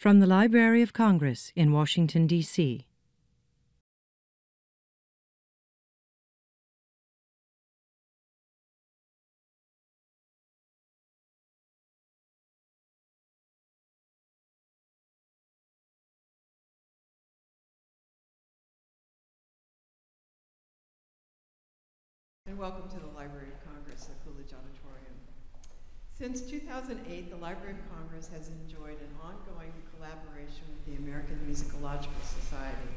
From the Library of Congress in Washington, D.C. And welcome to the Library of Congress at Coolidge Auditorium. Since 2008, the Library of Congress has enjoyed an ongoing collaboration with the American Musicological Society,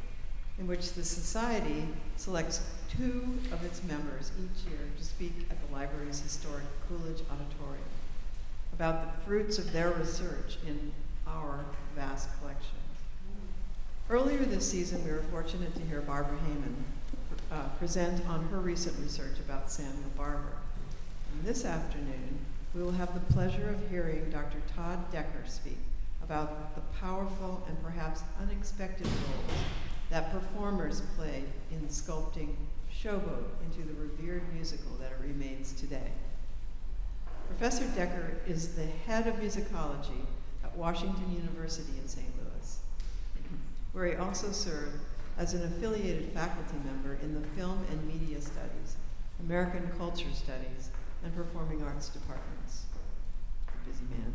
in which the Society selects 2 of its members each year to speak at the library's historic Coolidge Auditorium about the fruits of their research in our vast collections. Earlier this season, we were fortunate to hear Barbara Heyman present on her recent research about Samuel Barber. And this afternoon, we will have the pleasure of hearing Dr. Todd Decker speak about the powerful and perhaps unexpected roles that performers played in sculpting Showboat into the revered musical that it remains today. Professor Decker is the head of musicology at Washington University in St. Louis, where he also served as an affiliated faculty member in the Film and Media Studies, American Culture Studies, and Performing Arts departments. A busy man.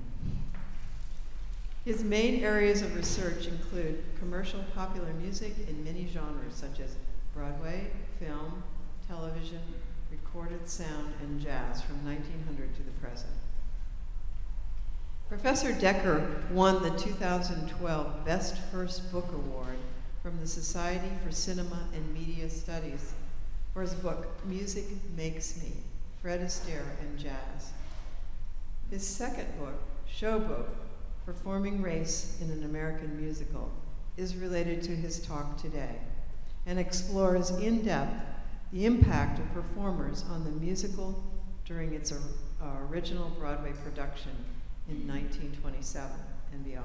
His main areas of research include commercial popular music in many genres such as Broadway, film, television, recorded sound, and jazz from 1900 to the present. Professor Decker won the 2012 Best First Book Award from the Society for Cinema and Media Studies for his book, Music Makes Me, Fred Astaire and Jazz. His second book, Showboat, Performing Race in an American Musical, is related to his talk today and explores in depth the impact of performers on the musical during its original Broadway production in 1927 and beyond.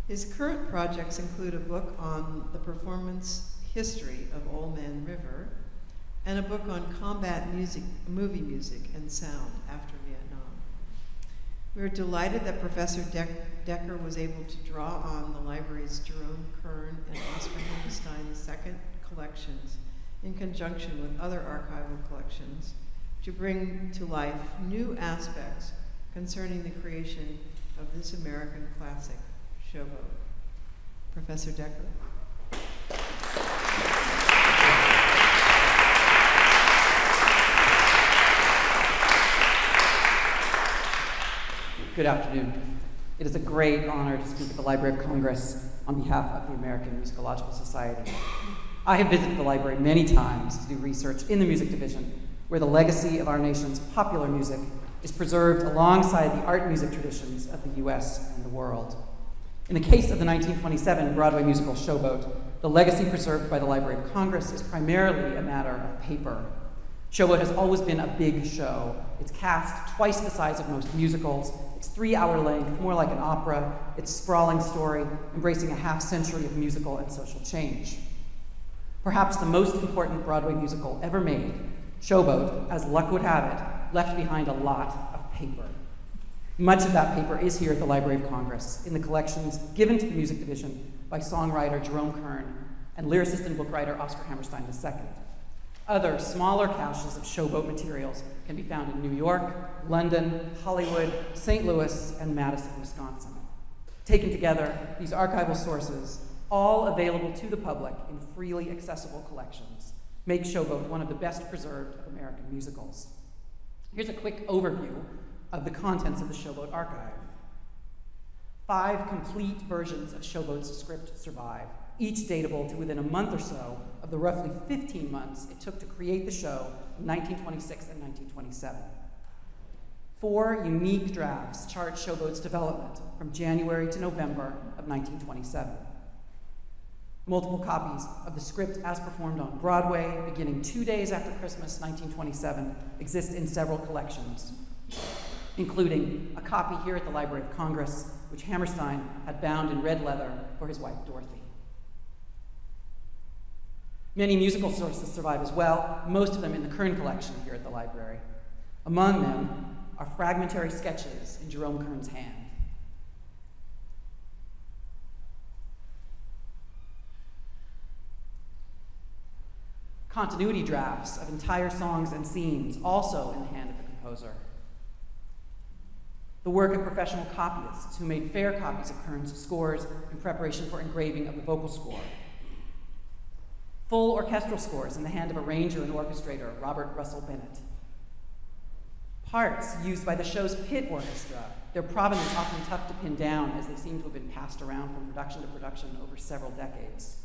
His current projects include a book on the performance history of Old Man River and a book on combat music, movie music and sound after Vietnam. We are delighted that Professor Decker was able to draw on the library's Jerome Kern and Astaire and Jazz II collections in conjunction with other archival collections to bring to life new aspects concerning the creation of this American classic, Showboat. Professor Decker. Good afternoon. It is a great honor to speak at the Library of Congress on behalf of the American Musicological Society. I have visited the library many times to do research in the music division, where the legacy of our nation's popular music is preserved alongside the art music traditions of the US and the world. In the case of the 1927 Broadway musical Showboat, the legacy preserved by the Library of Congress is primarily a matter of paper. Showboat has always been a big show. It's cast twice the size of most musicals. It's 3-hour length, more like an opera. It's a sprawling story, embracing a half-century of musical and social change. Perhaps the most important Broadway musical ever made, Showboat, as luck would have it, left behind a lot of paper. Much of that paper is here at the Library of Congress in the collections given to the music division by songwriter Jerome Kern and lyricist and book writer Astaire and Hammerstein II. Other smaller caches of Showboat materials can be found in New York, London, Hollywood, St. Louis, and Madison, Wisconsin. Taken together, these archival sources, all available to the public in freely accessible collections, make Showboat one of the best preserved of American musicals. Here's a quick overview of the contents of the Showboat archive. 5 complete versions of Showboat's script survive, each datable to within a month or so of the roughly 15 months it took to create the show in 1926 and 1927. 4 unique drafts chart Showboat's development from January to November of 1927. Multiple copies of the script as performed on Broadway, beginning 2 days after Christmas 1927, exist in several collections, including a copy here at the Library of Congress, which Hammerstein had bound in red leather for his wife, Dorothy. Many musical sources survive as well, most of them in the Kern collection here at the library. Among them are fragmentary sketches in Jerome Kern's hand. continuity drafts of entire songs and scenes, also in the hand of the composer. The work of professional copyists who made fair copies of Kern's scores in preparation for engraving of the vocal score. Full orchestral scores in the hand of arranger and orchestrator Robert Russell Bennett. Parts used by the show's pit orchestra, their provenance often tough to pin down as they seem to have been passed around from production to production over several decades.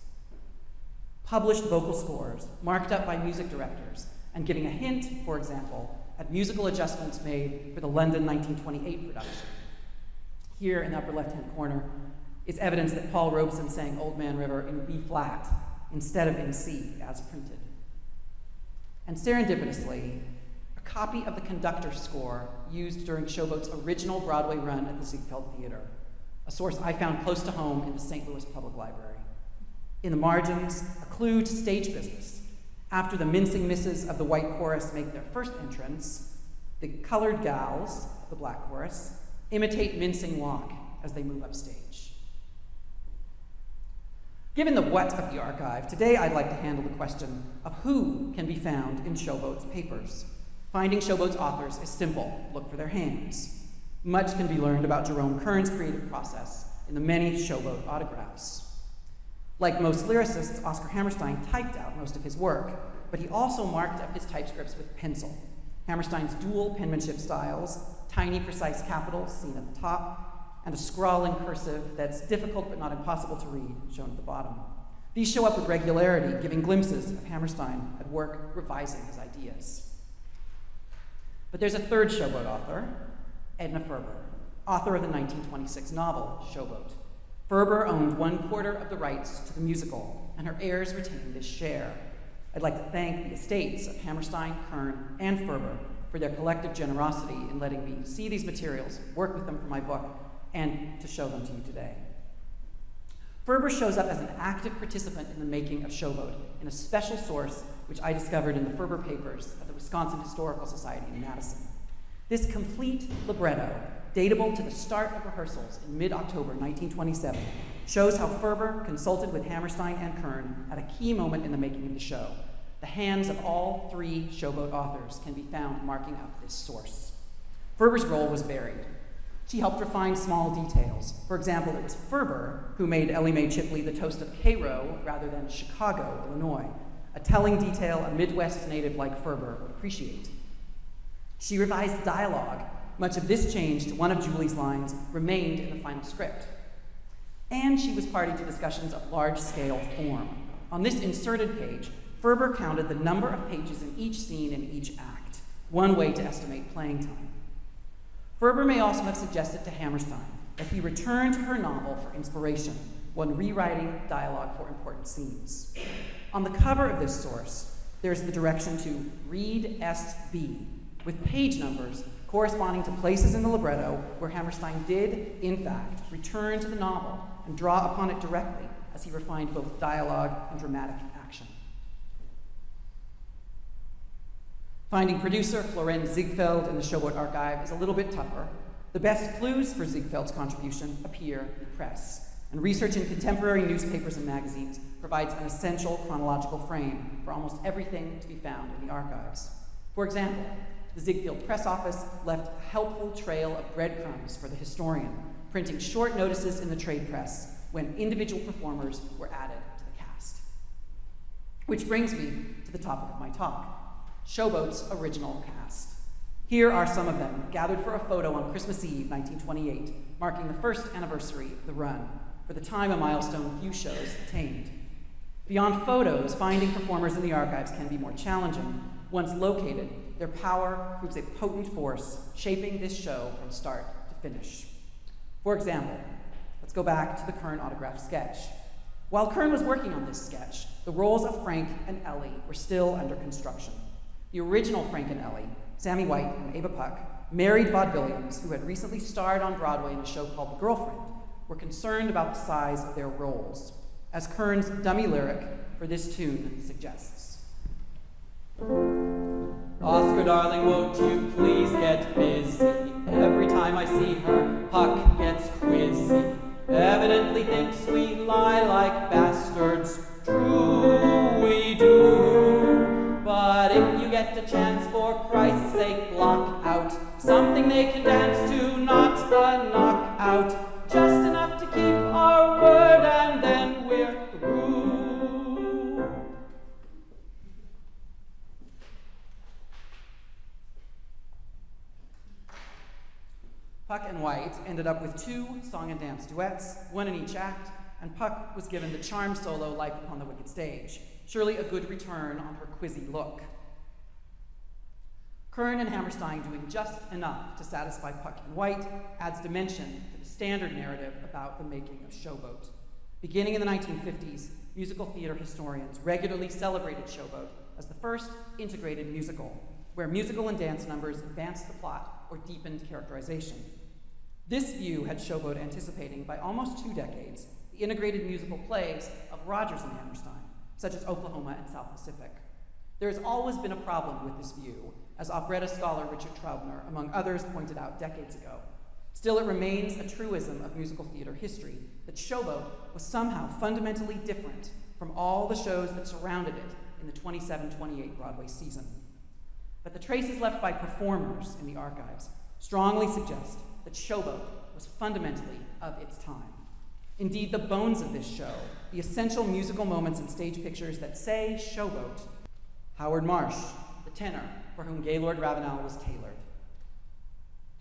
Published vocal scores, marked up by music directors, and giving a hint, for example, at musical adjustments made for the London 1928 production. Here in the upper left-hand corner is evidence that Paul Robeson sang Old Man River in B flat instead of in C as printed. And serendipitously, a copy of the conductor's score used during Showboat's original Broadway run at the Ziegfeld Theater, a source I found close to home in the St. Louis Public Library. In the margins, a clue to stage business. After the mincing misses of the white chorus make their first entrance, the colored gals of the black chorus imitate mincing walk as they move upstage. Given the what of the archive, today I'd like to handle the question of who can be found in Showboat's papers. Finding Showboat's authors is simple. Look for their hands. Much can be learned about Jerome Kern's creative process in the many Showboat autographs. Like most lyricists, Oscar Hammerstein typed out most of his work, but he also marked up his typescripts with pencil. Hammerstein's dual penmanship styles, tiny precise capitals seen at the top, and a scrawling cursive that's difficult but not impossible to read, shown at the bottom. These show up with regularity, giving glimpses of Hammerstein at work revising his ideas. But there's a third Showboat author, Edna Ferber, author of the 1926 novel, Showboat. Ferber owned 1/4 of the rights to the musical, and her heirs retained this share. I'd like to thank the estates of Hammerstein, Kern, and Ferber for their collective generosity in letting me see these materials, work with them for my book, and to show them to you today. Ferber shows up as an active participant in the making of Showboat in a special source which I discovered in the Ferber papers at the Wisconsin Historical Society in Madison. This complete libretto, datable to the start of rehearsals in mid-October 1927, shows how Ferber consulted with Hammerstein and Kern at a key moment in the making of the show. The hands of all three Showboat authors can be found marking up this source. Ferber's role was varied. She helped refine small details. For example, it was Ferber who made Ellie Mae Chipley the toast of Cairo rather than Chicago, Illinois, a telling detail a Midwest native like Ferber would appreciate. She revised dialogue. Much of this change to one of Julie's lines remained in the final script. And she was party to discussions of large-scale form. On this inserted page, Ferber counted the number of pages in each scene in each act, one way to estimate playing time. Ferber may also have suggested to Hammerstein that he return to her novel for inspiration when rewriting dialogue for important scenes. On the cover of this source, there's the direction to read SB, with page numbers corresponding to places in the libretto where Hammerstein did, in fact, return to the novel and draw upon it directly as he refined both dialogue and dramatic action. Finding producer Florence Ziegfeld in the Showboat archive is a little bit tougher. The best clues for Ziegfeld's contribution appear in the press, and research in contemporary newspapers and magazines provides an essential chronological frame for almost everything to be found in the archives. For example, the Ziegfeld press office left a helpful trail of breadcrumbs for the historian, printing short notices in the trade press when individual performers were added to the cast. Which brings me to the topic of my talk, Showboat's original cast. Here are some of them, gathered for a photo on Christmas Eve, 1928, marking the first anniversary of the run, for the time a milestone few shows attained. Beyond photos, finding performers in the archives can be more challenging. Once located, their power proves a potent force, shaping this show from start to finish. For example, let's go back to the Kern autograph sketch. While Kern was working on this sketch, the roles of Frank and Ellie were still under construction. The original Frank and Ellie, Sammy White and Ava Puck, married vaudevillians who had recently starred on Broadway in a show called The Girlfriend, were concerned about the size of their roles, as Kern's dummy lyric for this tune suggests. Oscar, darling, won't you please get busy? Every time I see her, Puck gets quizzy. Evidently thinks we lie like bastards. True we do. chance, for Christ's sake, block out something they can dance to, not a knockout, just enough to keep our word, and then we're through. Puck and White ended up with 2 song and dance duets, 1 in each act, and Puck was given the charm solo Life Upon the Wicked Stage, surely a good return on her quizzy look. Kern and Hammerstein doing just enough to satisfy Puck and White adds dimension to the standard narrative about the making of Showboat. Beginning in the 1950s, musical theater historians regularly celebrated Showboat as the first integrated musical, where musical and dance numbers advanced the plot or deepened characterization. This view had Showboat anticipating by almost 2 decades the integrated musical plays of Rodgers and Hammerstein, such as Oklahoma and South Pacific. There has always been a problem with this view, as operetta scholar Richard Traubner, among others, pointed out decades ago. Still, it remains a truism of musical theater history that Showboat was somehow fundamentally different from all the shows that surrounded it in the 27-28 Broadway season. But the traces left by performers in the archives strongly suggest that Showboat was fundamentally of its time. Indeed, the bones of this show, the essential musical moments and stage pictures that say Showboat, Howard Marsh, the tenor for whom Gaylord Ravenel was tailored,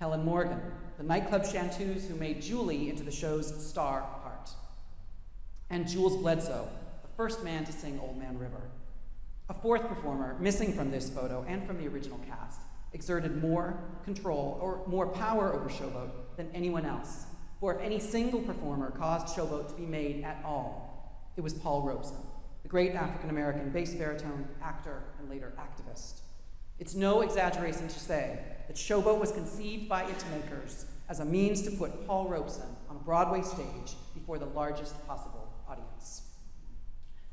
Helen Morgan, the nightclub chanteuse who made Julie into the show's star part, and Jules Bledsoe, the first man to sing Old Man River. A 4th performer, missing from this photo and from the original cast, exerted more control or more power over Showboat than anyone else. For if any single performer caused Showboat to be made at all, it was Paul Robeson, the great African-American bass baritone, actor, and later activist. It's no exaggeration to say that Showboat was conceived by its makers as a means to put Paul Robeson on a Broadway stage before the largest possible audience.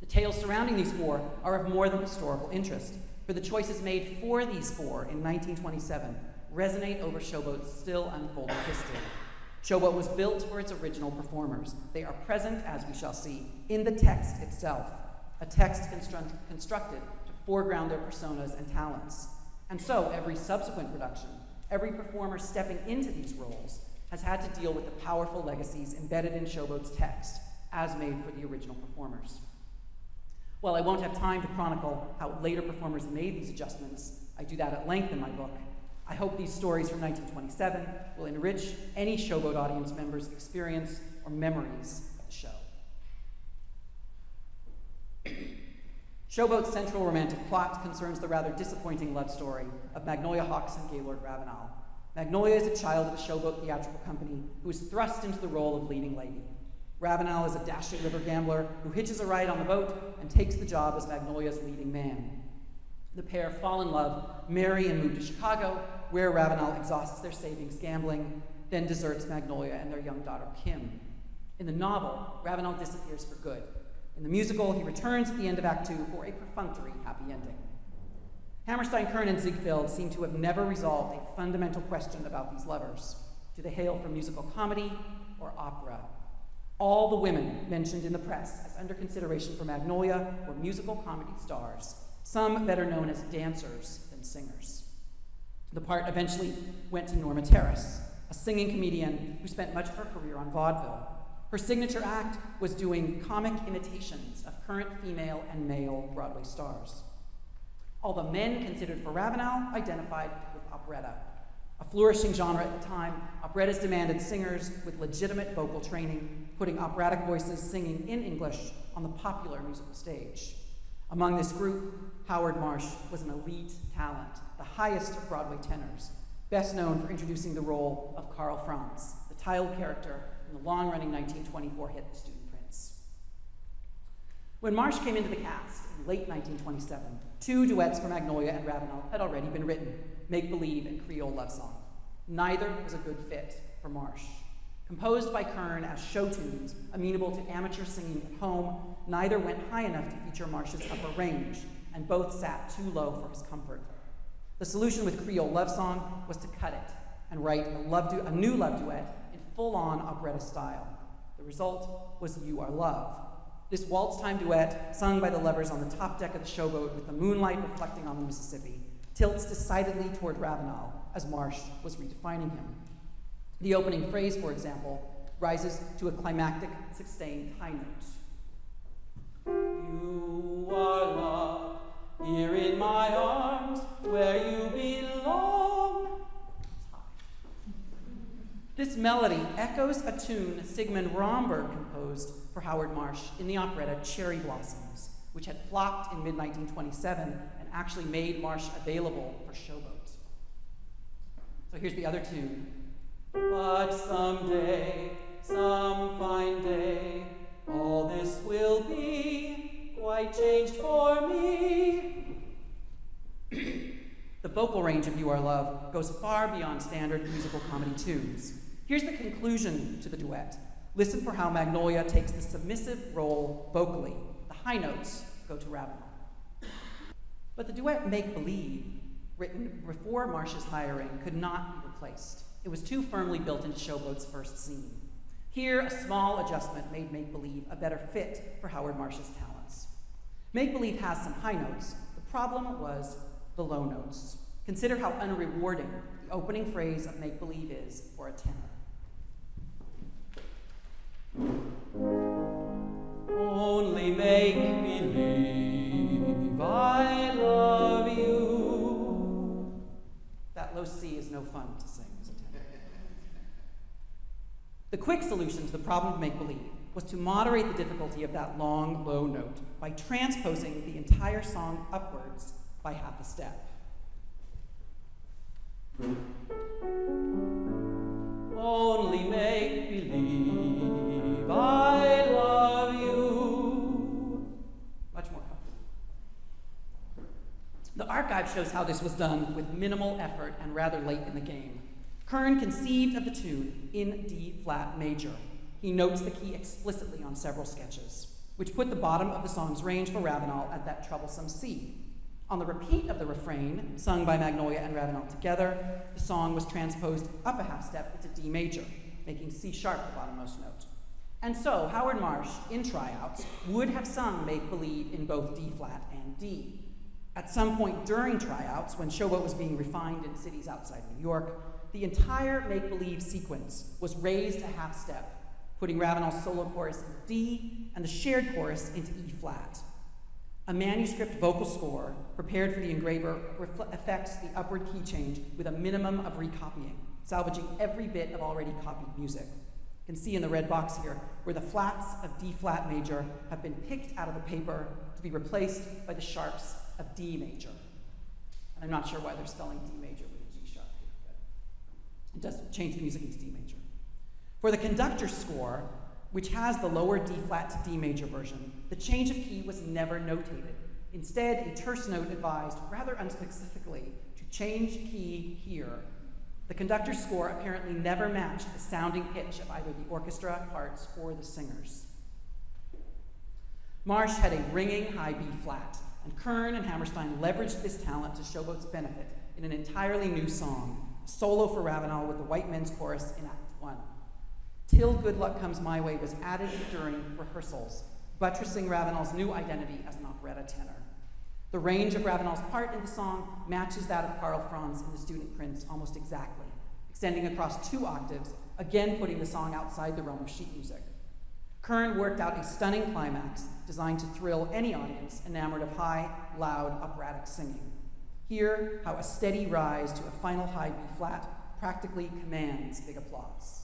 The tales surrounding these 4 are of more than historical interest, for the choices made for these 4 in 1927 resonate over Showboat's still unfolding history. Showboat was built for its original performers. They are present, as we shall see, in the text itself, a text constructed to foreground their personas and talents. And so every subsequent production, every performer stepping into these roles, has had to deal with the powerful legacies embedded in Showboat's text, as made for the original performers. While I won't have time to chronicle how later performers made these adjustments, I do that at length in my book, I hope these stories from 1927 will enrich any Showboat audience member's experience or memories of the show. Showboat's central romantic plot concerns the rather disappointing love story of Magnolia Hawks and Gaylord Ravenel. Magnolia is a child of the Showboat Theatrical Company who is thrust into the role of leading lady. Ravenel is a dashing river gambler who hitches a ride on the boat and takes the job as Magnolia's leading man. The pair fall in love, marry, and move to Chicago, where Ravenel exhausts their savings gambling, then deserts Magnolia and their young daughter, Kim. In the novel, Ravenel disappears for good. In the musical, he returns at the end of Act 2 for a perfunctory happy ending. Hammerstein, Kern, and Ziegfeld seem to have never resolved a fundamental question about these lovers. Do they hail from musical comedy or opera? All the women mentioned in the press as under consideration for Magnolia were musical comedy stars, some better known as dancers than singers. The part eventually went to Norma Terrace, a singing comedian who spent much of her career on vaudeville. Her signature act was doing comic imitations of current female and male Broadway stars. All the men considered for Ravenel identified with operetta. A flourishing genre at the time, operettas demanded singers with legitimate vocal training, putting operatic voices singing in English on the popular musical stage. Among this group, Howard Marsh was an elite talent, the highest of Broadway tenors, best known for introducing the role of Karl Franz, the title character in the long-running 1924 hit The Student Prince. When Marsh came into the cast in late 1927, 2 duets for Magnolia and Ravenel had already been written, Makebelieve and Creole Love Song. Neither was a good fit for Marsh. Composed by Kern as show tunes, amenable to amateur singing at home, neither went high enough to feature Marsh's upper range, and both sat too low for his comfort. The solution with Creole Love Song was to cut it and write a new love duet in full-on operetta style. The result was You Are Love. This waltz-time duet, sung by the lovers on the top deck of the showboat with the moonlight reflecting on the Mississippi, tilts decidedly toward Ravenel, as Marsh was redefining him. The opening phrase, for example, rises to a climactic, sustained high note. You are love, here in my arms, where you belong. This melody echoes a tune Sigmund Romberg composed for Howard Marsh in the operetta Cherry Blossoms, which had flopped in mid-1927 and actually made Marsh available for Showboat. So here's the other tune. But someday, some fine day, all this will be quite changed for me. The vocal range of You Are Love goes far beyond standard musical comedy tunes. Here's the conclusion to the duet. Listen for how Magnolia takes the submissive role vocally. The high notes go to Ravenel. But the duet Make-Believe, written before Marsh's hiring, could not be replaced. It was too firmly built into Showboat's first scene. Here, a small adjustment made Make-Believe a better fit for Howard Marsh's talents. Make-Believe has some high notes. The problem was the low notes. Consider how unrewarding the opening phrase of Make-Believe is for a tenor. Only make believe I love you. That low C is no fun to sing as a tenor. The quick solution to the problem of Make-Believe was to moderate the difficulty of that long, low note by transposing the entire song upwards by half a step. Only make believe I love you. Much more comfortable. The archive shows how this was done with minimal effort and rather late in the game. Kern conceived of the tune in D-flat major. He notes the key explicitly on several sketches, which put the bottom of the song's range for Ravenel at that troublesome C. On the repeat of the refrain, sung by Magnolia and Ravenel together, the song was transposed up a half step into D major, making C sharp the bottommost note. And so, Howard Marsh, in tryouts, would have sung Make-Believe in both D-flat and D. At some point during tryouts, when Showboat was being refined in cities outside New York, the entire Make-Believe sequence was raised a half step, putting Ravenel's solo chorus in D and the shared chorus into E-flat. A manuscript vocal score prepared for the engraver affects the upward key change with a minimum of recopying, salvaging every bit of already copied music. You can see in the red box here where the flats of D-flat major have been picked out of the paper to be replaced by the sharps of D major. And I'm not sure why they're spelling D major with a G sharp here, but it does change the music into D major. For the conductor's score, which has the lower D-flat to D major version, the change of key was never notated. Instead, a terse note advised, rather unspecifically, to change key here. The conductor's score apparently never matched the sounding pitch of either the orchestra parts or the singers. Marsh had a ringing high B-flat, and Kern and Hammerstein leveraged this talent to Showboat's benefit in an entirely new song, a solo for Ravenel with the White Men's Chorus in Act 1. Till Good Luck Comes My Way was added during rehearsals, buttressing Ravenel's new identity as an operetta tenor. The range of Ravenel's part in the song matches that of Karl Franz in The Student Prince almost exactly, extending across 2 octaves, again putting the song outside the realm of sheet music. Kern worked out a stunning climax designed to thrill any audience enamored of high, loud, operatic singing. Hear how a steady rise to a final high B-flat practically commands big applause.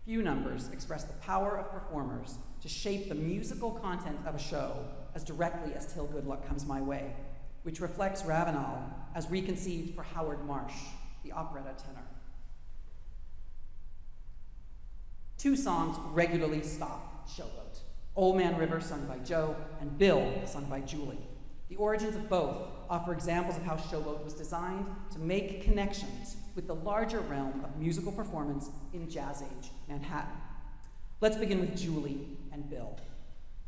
Few numbers express the power of performers to shape the musical content of a show as directly as Till Good Luck Comes My Way, which reflects Ravenel as reconceived for Howard Marsh, the operetta tenor. 2 songs regularly stop Showboat: Old Man River, sung by Joe, and Bill, sung by Julie. The origins of both offer examples of how Showboat was designed to make connections with the larger realm of musical performance in Jazz-age Manhattan. Let's begin with Julie and Bill.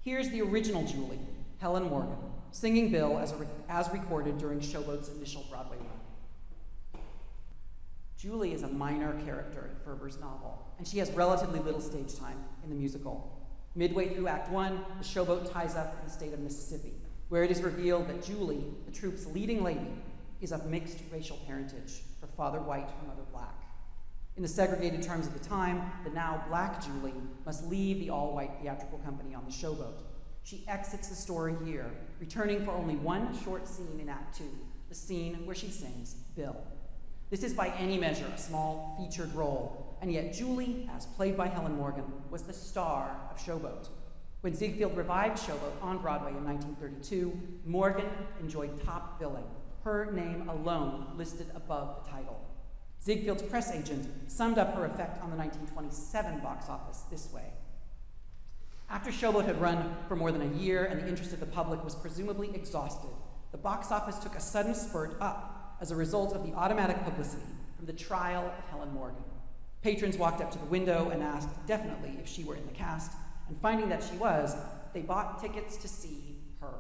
Here's the original Julie, Helen Morgan, singing Bill as recorded during Showboat's initial Broadway run. Julie is a minor character in Ferber's novel, and she has relatively little stage time in the musical. Midway through Act 1, the Showboat ties up in the state of Mississippi, where it is revealed that Julie, the troupe's leading lady, is of mixed racial parentage, her father white, her mother black. In the segregated terms of the time, the now black Julie must leave the all-white theatrical company on the showboat. She exits the story here, returning for only one short scene in Act 2, the scene where she sings Bill. This is by any measure a small featured role, and yet Julie, as played by Helen Morgan, was the star of Showboat. When Ziegfeld revived Showboat on Broadway in 1932, Morgan enjoyed top billing, her name alone listed above the title. Ziegfeld's press agent summed up her effect on the 1927 box office this way. After Showboat had run for more than a year and the interest of the public was presumably exhausted, the box office took a sudden spurt up as a result of the automatic publicity from the trial of Helen Morgan. Patrons walked up to the window and asked definitely if she were in the cast, and finding that she was, they bought tickets to see her.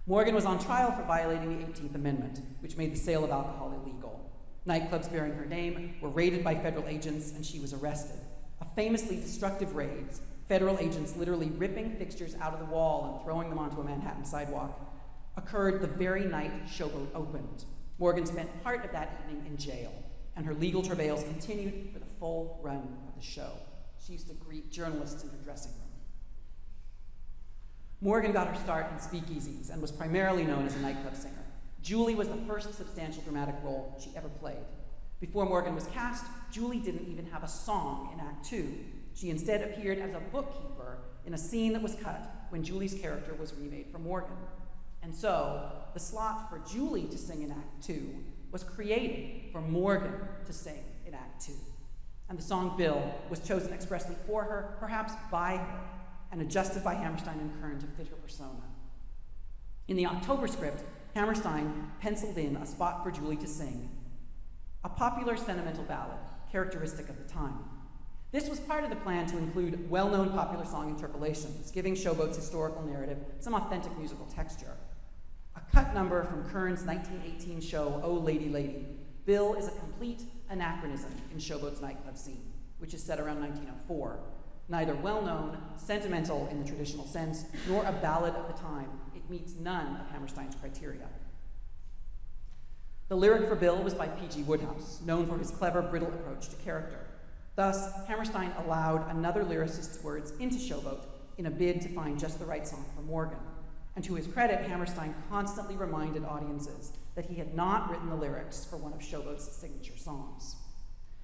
Morgan was on trial for violating the 18th Amendment, which made the sale of alcohol illegal. Nightclubs bearing her name were raided by federal agents, and she was arrested. A famously destructive raid, federal agents literally ripping fixtures out of the wall and throwing them onto a Manhattan sidewalk, occurred the very night Showboat opened. Morgan spent part of that evening in jail, and her legal travails continued for the full run of the show. She used to greet journalists in her dressing room. Morgan got her start in speakeasies and was primarily known as a nightclub singer. Julie was the first substantial dramatic role she ever played. Before Morgan was cast, Julie didn't even have a song in Act 2. She instead appeared as a bookkeeper in a scene that was cut when Julie's character was remade for Morgan. And so, the slot for Julie to sing in Act 2 was created for Morgan to sing in Act 2. And the song Bill was chosen expressly for her, perhaps by her, and adjusted by Hammerstein and Kern to fit her persona. In the October script, Hammerstein penciled in a spot for Julie to sing, a popular sentimental ballad, characteristic of the time. This was part of the plan to include well-known popular song interpolations, giving Showboat's historical narrative some authentic musical texture. A cut number from Kern's 1918 show, Oh Lady Lady, Bill is a complete anachronism in Showboat's nightclub scene, which is set around 1904. Neither well-known, sentimental in the traditional sense, nor a ballad of the time, it meets none of Hammerstein's criteria. The lyric for Bill was by P.G. Wodehouse, known for his clever, brittle approach to character. Thus, Hammerstein allowed another lyricist's words into Showboat in a bid to find just the right song for Morgan. And to his credit, Hammerstein constantly reminded audiences that he had not written the lyrics for one of Showboat's signature songs.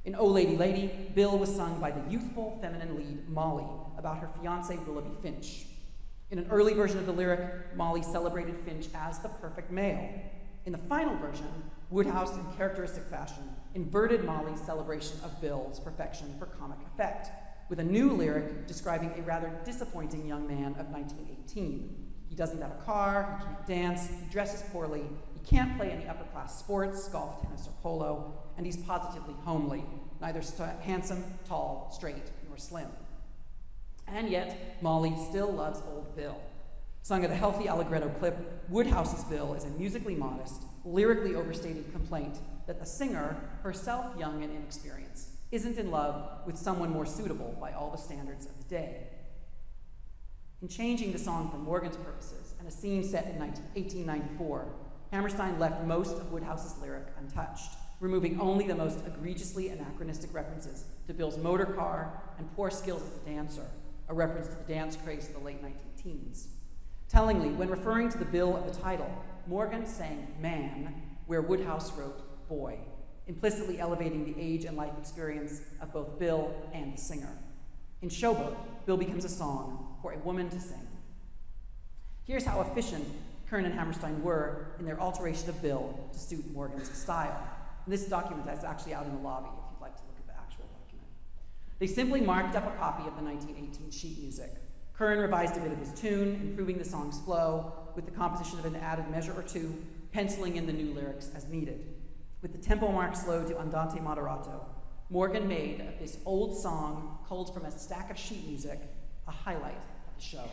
In Oh Lady Lady, Bill was sung by the youthful feminine lead Molly about her fiancé Willoughby Finch. In an early version of the lyric, Molly celebrated Finch as the perfect male. In the final version, Wodehouse, in characteristic fashion, inverted Molly's celebration of Bill's perfection for comic effect, with a new lyric describing a rather disappointing young man of 1918. He doesn't have a car, he can't dance, he dresses poorly, he can't play any upper-class sports, golf, tennis, or polo, and he's positively homely, neither handsome, tall, straight, nor slim. And yet, Molly still loves old Bill. Sung at a healthy allegretto clip, Wodehouse's Bill is a musically modest, lyrically overstated complaint that the singer, herself young and inexperienced, isn't in love with someone more suitable by all the standards of the day. In changing the song for Morgan's purposes and a scene set in 1894, Hammerstein left most of Wodehouse's lyric untouched, removing only the most egregiously anachronistic references to Bill's motor car and poor skills as a dancer, a reference to the dance craze of the late 19-teens. Tellingly, when referring to the bill of the title, Morgan sang man, where Wodehouse wrote boy, implicitly elevating the age and life experience of both Bill and the singer. In Showboat, Bill becomes a song for a woman to sing. Here's how efficient Kern and Hammerstein were in their alteration of Bill to suit Morgan's style. And this document is actually out in the lobby if you'd like to look at the actual document. They simply marked up a copy of the 1918 sheet music. Kern revised a bit of his tune, improving the song's flow, with the composition of an added measure or two, penciling in the new lyrics as needed. With the tempo mark slowed to andante moderato, Morgan made of this old song, culled from a stack of sheet music, a highlight of the show.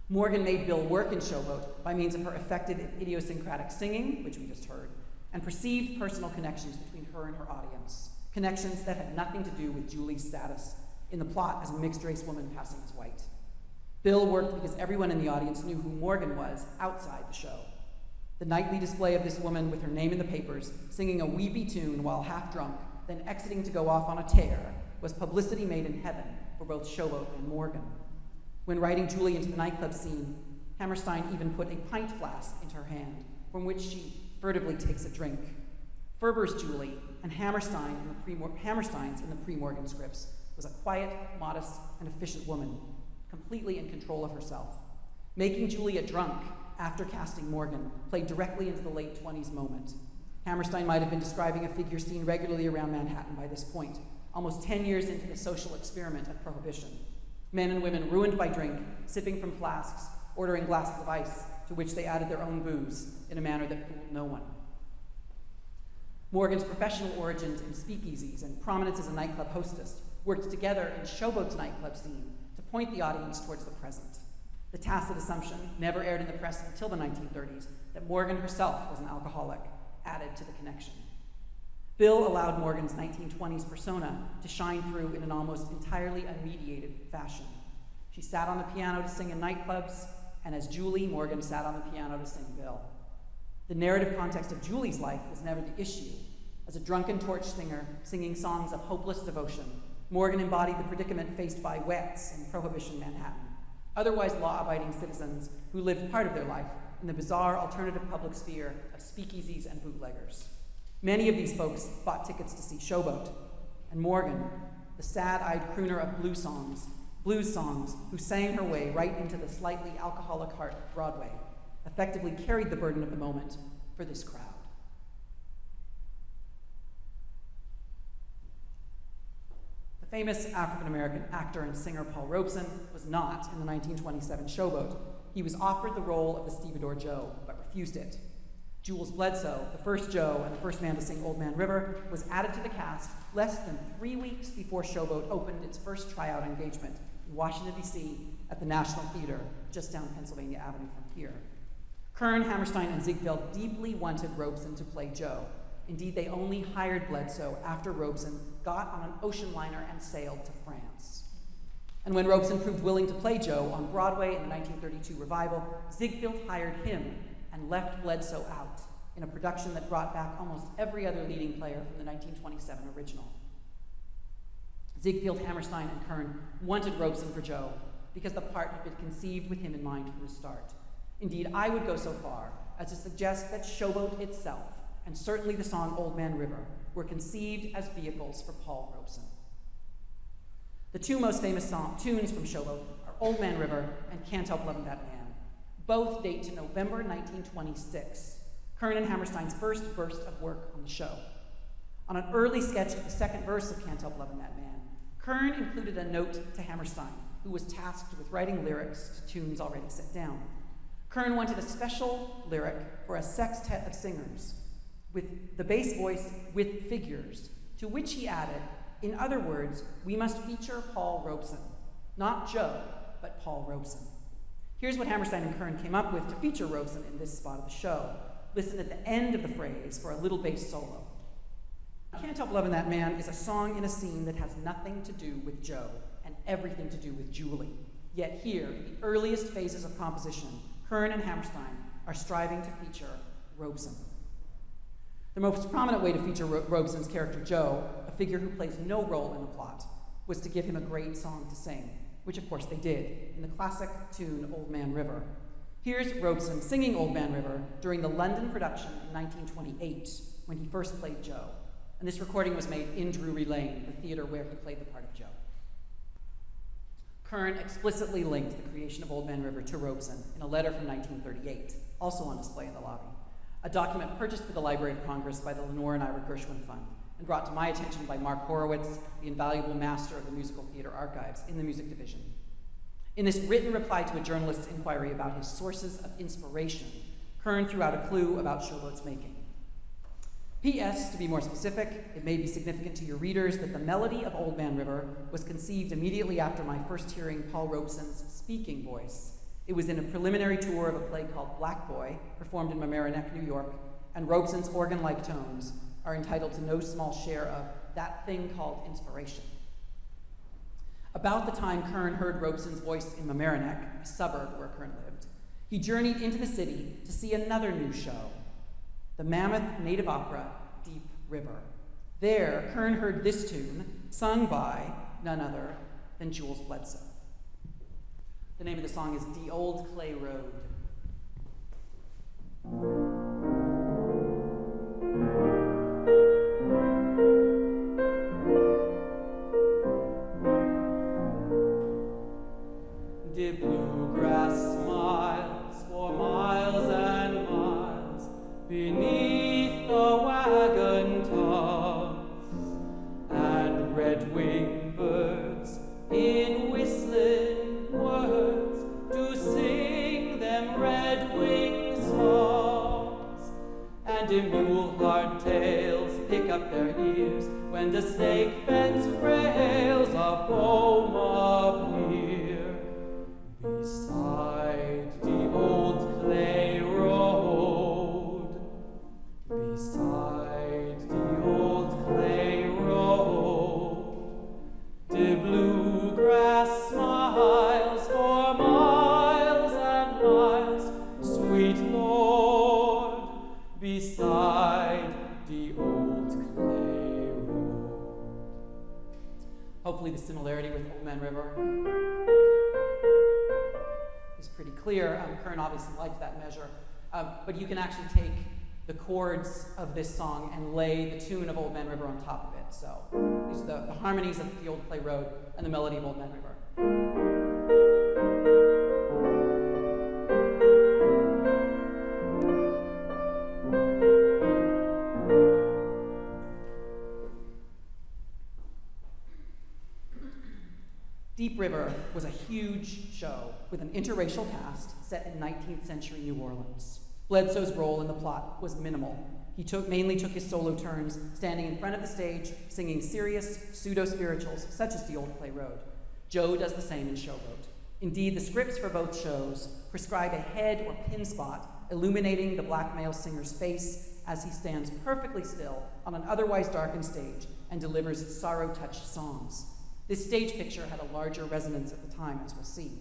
Morgan made Bill work in Showboat by means of her effective idiosyncratic singing, which we just heard, and perceived personal connections between her and her audience, connections that had nothing to do with Julie's status in the plot as a mixed-race woman passing as white. Bill worked because everyone in the audience knew who Morgan was outside the show. The nightly display of this woman with her name in the papers, singing a weepy tune while half drunk, then exiting to go off on a tear, was publicity made in heaven for both Showboat and Morgan. When writing Julie into the nightclub scene, Hammerstein even put a pint flask into her hand, from which she furtively takes a drink. Ferber's Julie and Hammerstein's in the pre-Morgan scripts was a quiet, modest, and efficient woman, completely in control of herself. Making Julie a drunk after casting Morgan played directly into the late 20s moment. Hammerstein might have been describing a figure seen regularly around Manhattan by this point, almost 10 years into the social experiment of Prohibition. Men and women ruined by drink, sipping from flasks, ordering glasses of ice, to which they added their own booze in a manner that fooled no one. Morgan's professional origins in speakeasies and prominence as a nightclub hostess worked together in Showboat's nightclub scene to point the audience towards the present. The tacit assumption, never aired in the press until the 1930s, that Morgan herself was an alcoholic, added to the connection. Bill allowed Morgan's 1920s persona to shine through in an almost entirely unmediated fashion. She sat on the piano to sing in nightclubs, and as Julie, Morgan sat on the piano to sing Bill. The narrative context of Julie's life was never the issue. As a drunken torch singer singing songs of hopeless devotion, Morgan embodied the predicament faced by wets in Prohibition Manhattan, otherwise law-abiding citizens who lived part of their life in the bizarre alternative public sphere of speakeasies and bootleggers. Many of these folks bought tickets to see Showboat, and Morgan, the sad-eyed crooner of blues songs, who sang her way right into the slightly alcoholic heart of Broadway, effectively carried the burden of the moment for this crowd. The famous African-American actor and singer Paul Robeson was not in the 1927 Showboat. He was offered the role of the stevedore Joe, but refused it. Jules Bledsoe, the first Joe and the first man to sing Old Man River, was added to the cast less than 3 weeks before Showboat opened its first tryout engagement in Washington, D.C. at the National Theater, just down Pennsylvania Avenue from here. Kern, Hammerstein, and Ziegfeld deeply wanted Robeson to play Joe. Indeed, they only hired Bledsoe after Robeson got on an ocean liner and sailed to France. And when Robeson proved willing to play Joe on Broadway in the 1932 revival, Ziegfeld hired him and left Bledsoe out in a production that brought back almost every other leading player from the 1927 original. Ziegfeld, Hammerstein, and Kern wanted Robeson for Joe because the part had been conceived with him in mind from the start. Indeed, I would go so far as to suggest that Showboat itself, and certainly the song Old Man River, were conceived as vehicles for Paul Robeson. The two most famous tunes from Showboat are Old Man River and Can't Help Lovin' That Man. Both date to November 1926, Kern and Hammerstein's first burst of work on the show. On an early sketch of the second verse of Can't Help Lovin' That Man, Kern included a note to Hammerstein, who was tasked with writing lyrics to tunes already set down. Kern wanted a special lyric for a sextet of singers, with the bass voice with figures, to which he added, in other words, we must feature Paul Robeson. Not Joe, but Paul Robeson. Here's what Hammerstein and Kern came up with to feature Robeson in this spot of the show. Listen at the end of the phrase for a little bass solo. Can't Help Lovin' That Man is a song in a scene that has nothing to do with Joe and everything to do with Julie. Yet here, in the earliest phases of composition, Kern and Hammerstein are striving to feature Robeson. The most prominent way to feature Robeson's character Joe, a figure who plays no role in the plot, was to give him a great song to sing, which of course they did, in the classic tune Old Man River. Here's Robeson singing Old Man River during the London production in 1928, when he first played Joe. And this recording was made in Drury Lane, the theater where he played the part of Joe. Kern explicitly linked the creation of Old Man River to Robeson in a letter from 1938, also on display in the lobby, a document purchased for the Library of Congress by the Lenore and Ira Gershwin Fund, and brought to my attention by Mark Horowitz, the invaluable master of the musical theater archives in the music division. In this written reply to a journalist's inquiry about his sources of inspiration, Kern threw out a clue about Showboat's making. P.S., to be more specific, it may be significant to your readers that the melody of Old Man River was conceived immediately after my first hearing Paul Robeson's speaking voice. It was in a preliminary tour of a play called Black Boy, performed in Mamaroneck, New York, and Robeson's organ-like tones are entitled to no small share of that thing called inspiration. About the time Kern heard Robeson's voice in Mamaroneck, a suburb where Kern lived, He journeyed into the city to see another new show, the mammoth native opera, Deep River. There, Kern heard this tune, sung by none other than Jules Bledsoe. The name of the song is The Old Clay Road. The bluegrass smiles for miles and miles beneath the wagon tongues, and red-winged birds in whistling words do sing them red-winged songs, and the mule-hard tails pick up their ears when the snake fence rails of home appear. Beside the old clay road, beside the old clay road, the bluegrass smiles for miles and miles, sweet Lord, beside the old clay road. Hopefully the similarity with Old Man River is pretty clear. Kern obviously liked that measure, but you can actually take the chords of this song and lay the tune of Old Man River on top of it. So these are the harmonies of the Old Clay Road and the melody of Old Man River. Deep River was a huge show with an interracial cast set in 19th century New Orleans. Bledsoe's role in the plot was minimal. He mainly took his solo turns, standing in front of the stage, singing serious pseudo-spirituals such as The Old Clay Road. Joe does the same in Showboat. Indeed, the scripts for both shows prescribe a head or pin spot illuminating the black male singer's face as he stands perfectly still on an otherwise darkened stage and delivers sorrow-touched songs. This stage picture had a larger resonance at the time, as we'll see.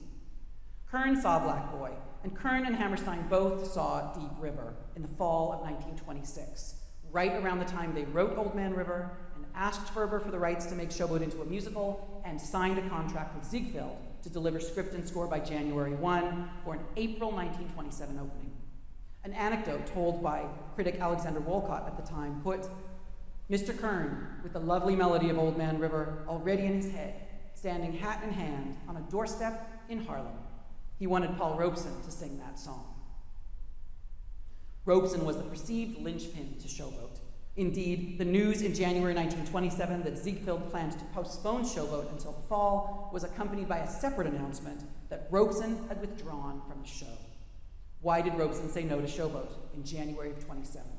Kern saw Black Boy, and Kern and Hammerstein both saw Deep River in the fall of 1926, right around the time they wrote Old Man River and asked Ferber for the rights to make Showboat into a musical and signed a contract with Ziegfeld to deliver script and score by January 1 for an April 1927 opening. An anecdote told by critic Alexander Wolcott at the time put Mr. Kern, with the lovely melody of Old Man River already in his head, standing hat in hand on a doorstep in Harlem. He wanted Paul Robeson to sing that song. Robeson was the perceived linchpin to Showboat. Indeed, the news in January 1927 that Ziegfeld planned to postpone Showboat until the fall was accompanied by a separate announcement that Robeson had withdrawn from the show. Why did Robeson say no to Showboat in January of 27?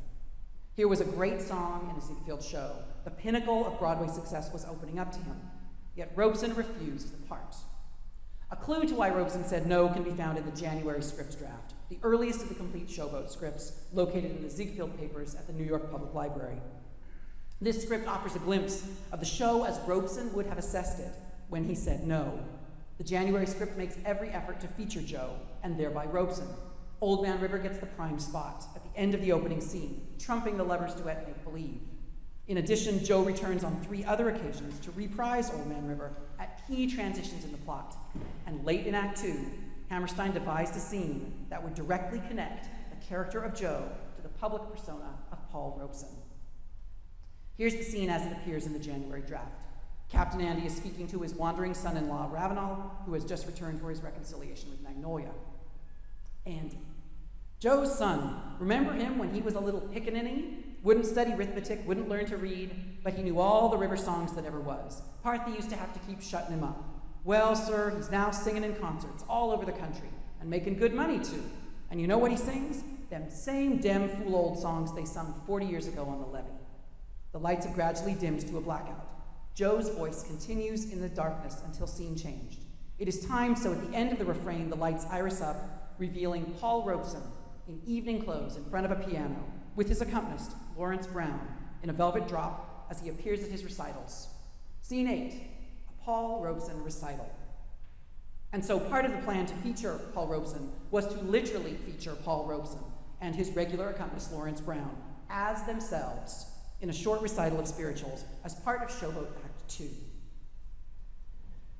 Here was a great song in a Ziegfeld show. The pinnacle of Broadway success was opening up to him, yet Robeson refused the part. A clue to why Robeson said no can be found in the January scripts draft, the earliest of the complete Showboat scripts, located in the Ziegfeld papers at the New York Public Library. This script offers a glimpse of the show as Robeson would have assessed it when he said no. The January script makes every effort to feature Joe, and thereby Robeson. Old Man River gets the prime spot at the end of the opening scene, trumping the lovers' duet Makebelieve. In addition, Joe returns on 3 other occasions to reprise Old Man River at key transitions in the plot. And late in Act 2, Hammerstein devised a scene that would directly connect the character of Joe to the public persona of Paul Robeson. Here's the scene as it appears in the January draft. Captain Andy is speaking to his wandering son-in-law, Ravenel, who has just returned for his reconciliation with Magnolia. Andy, Joe's son, remember him when he was a little pickaninny? Wouldn't study arithmetic, wouldn't learn to read, but he knew all the river songs that ever was. Part they used to have to keep shutting him up. Well, sir, he's now singing in concerts all over the country, and making good money, too. And you know what he sings? Them same dem fool old songs they sung 40 years ago on the levee. The lights have gradually dimmed to a blackout. Joe's voice continues in the darkness until scene changed. It is timed so at the end of the refrain, the lights iris up, revealing Paul Robeson in evening clothes in front of a piano, with his accompanist, Lawrence Brown, in a velvet drop as he appears at his recitals. Scene 8, a Paul Robeson recital. And so part of the plan to feature Paul Robeson was to literally feature Paul Robeson and his regular accompanist Lawrence Brown as themselves in a short recital of spirituals as part of Showboat Act 2.